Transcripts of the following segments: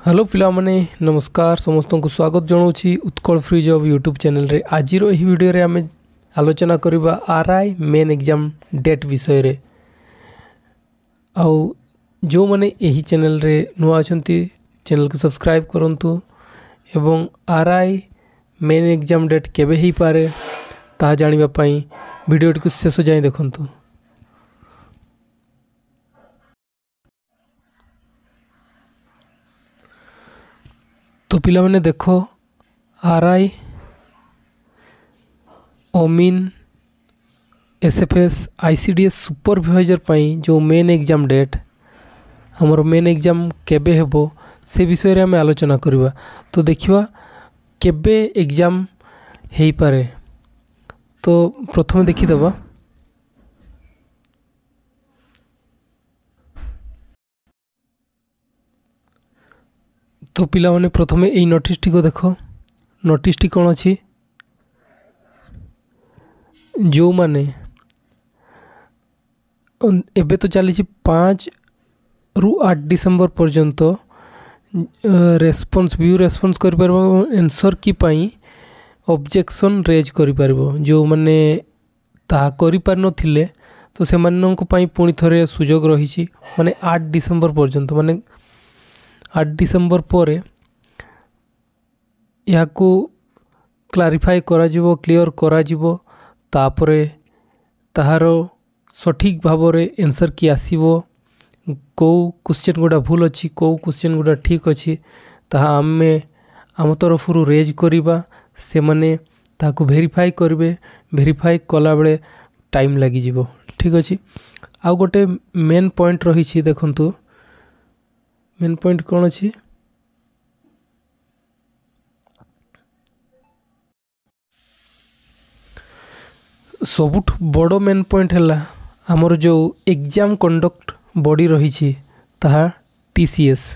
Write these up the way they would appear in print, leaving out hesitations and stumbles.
Hello पिला माने नमस्कार समस्त को स्वागत जनाऊँगी Utkal free job YouTube channel रे। आज वीडियो रे आम आलोचना करबा आरआई मेन एग्जाम डेट विषय रे। आउ जो माने यही चैनल रे नुआ अछंती चैनल को सब्सक्राइब करंतु एवं आरआई मेन एग्जाम डेट केबे ही पारे ता जानिबा पई वीडियो को शेष जाए देखंतु। तो पिला माने देखो आरआई ओमिन एसएफएस आईसीडीएस सुपरवाइजर पाई जो मेन एग्जाम डेट हमर मेन एग्जाम केबे हेबो से विषय रे हम आलोचना करबा। तो देखिबा केबे एग्जाम हेई पारे। तो प्रथम देखि दबा तो पिला माने प्रथमे एई नोटिस टी को देखो। नोटिस टी कोन अछि जो माने एबे तो चली 5 रु 8 डिसेंबर पर्यंत रेस्पॉन्स व्यू रेस्पॉन्स कर परबो आंसर की पाई ऑब्जेक्शन रेज करि परबो। जो माने ता करि पार नथिले तो से मानन को पाई पुनी थरे सुजोग रही छी। माने 8 डिसेंबर पर्यंत माने 8 डिसेंबर पर या को क्लारिफाई करा जिवो क्लियर करा जिवो तापरे ताहारो सठिक भावरे आंसर की आसीबो को क्वेश्चन गुडा भूल अछि को क्वेश्चन गुडा ठीक अछि ताहा आम तरफ रेज करिबा से माने ताको वेरीफाई करबे। वेरीफाई कला बेले टाइम लागि जिवो ठीक अछि। आ गोटे मेन पॉइंट रही छी देखंतु मेन पॉइंट कौन अच्छी सबुठ बड़ मेन पॉइंट है आमर जो एग्जाम कंडक्ट बॉडी रही छी ताहा टीसीएस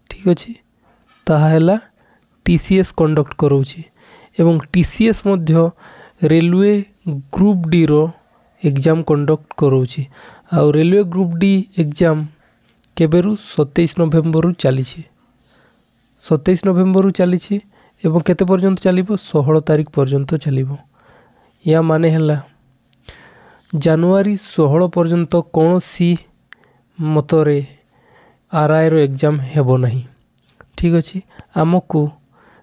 ठीक अच्छे ताहा है टीसीएस कंडक्ट करोची एवं टीसीएस मध्य रेलवे ग्रुप डी रो एग्जाम कंडक्ट करोची। आ रेलवे ग्रुप डी एग्जाम केबेरु 27 नवेम्बर चली 27 नवेम्बर चली एवं केते पर्यंत चलिबो 16 तारिख पर्यंत चलिबो। या माने हला जनवरी 16 पर्यंत कौन सी मतरे आरआई रो एग्जाम हेबो नहीं ठीक अछि। आमको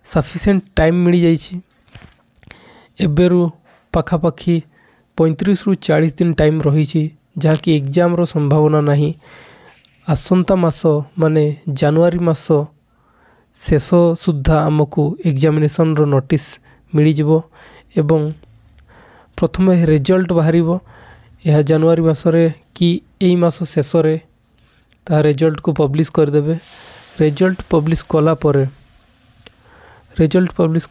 सफिशिएंट टाइम मिल जाइछि एबेरु पाखापाखी 35 रु 40 दिन टाइम रही छी जहाँ कि एग्जाम रो संभावना नहीं। आसंता मास माने जनवरी मास शेष सुद्धा आमको एग्जामिनेशन रो नोटिस मिल जिवो एवं प्रथम रिजल्ट बाहरिबो यह जनवरी मासरे कि एई मास शेष रे ता रिजल्ट को पब्लिश कर देबे। रिजल्ट पब्लिश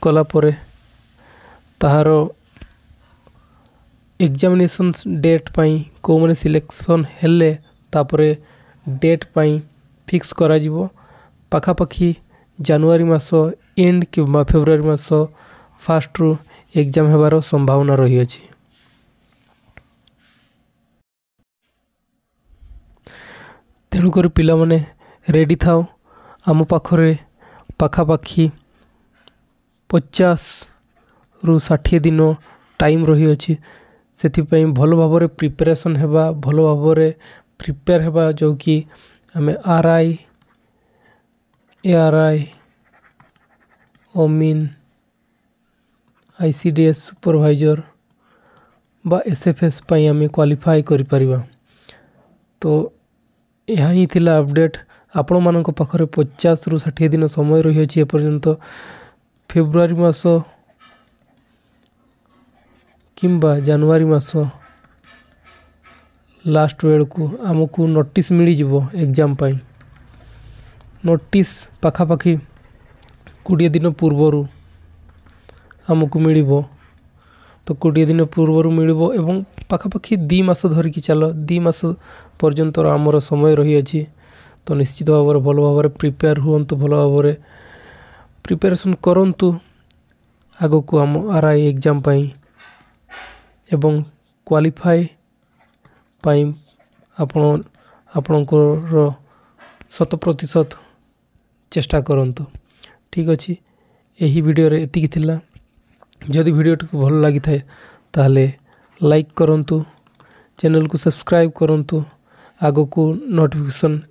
कला परे ताहारो एग्जामिनेशन डेट पाई को माने सिलेक्शन हेले तापरे डेट पाई फिक्स करा जिवो पाखापाखी जनवरी मास एंड कि फेब्रुआरी मास फास्ट रु एग्जाम हेबार संभावना रही अछि। तेणुक पिला माने रेडी थाओ आम पाखरे पाखापाखी 50 रु 60 दिन टाइम रही अछि। सेथिपाई भलो भावरे प्रिपरेशन हेबा भलो भावरे प्रिपेयर हेबा जो कि हमें आरआई एआरआई ओमिन आईसीडीएस सुपरवाइजर बा एसएफएस पाई हमें क्वालिफाई करि परिबा। तो यह ही थिला अपडेट आपण मानक पाखरे 50 रु 60 दिन समय रही अछि। एपर्यंत फेब्रुआरी मास किंबा जनवरी मास लास्ट वेल को आमको नोटिस मिल जिवो एग्जाम पाई। नोटिस पाखापाखी 20 दिन पूर्वरु आमको मिलिबो। तो 20 दिन पूर्वरु मिलिबो एवं पाखापाखी 2 मास धरिकी चलो 2 मास पर्यंत आमर समय रही अछि। तो निश्चित भाव भल भाव प्रिपेयर हुंतु भल भाव प्रिपेरेशन करंतु आगो को आम आरआई एग्जाम पाई एवं क्वालिफाई पाई आपणकर 100% चेष्टा करंतु ठीक अच्छे यही वीडियो रे एतिकी थिला जदि वीडियोटी भल लगी थाए ताहले लाइक करंतु चैनल को सब्सक्राइब करंतु आगो को नोटिफिकेशन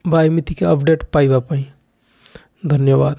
बा एमितिक अपडेट पाइबा पई धन्यवाद।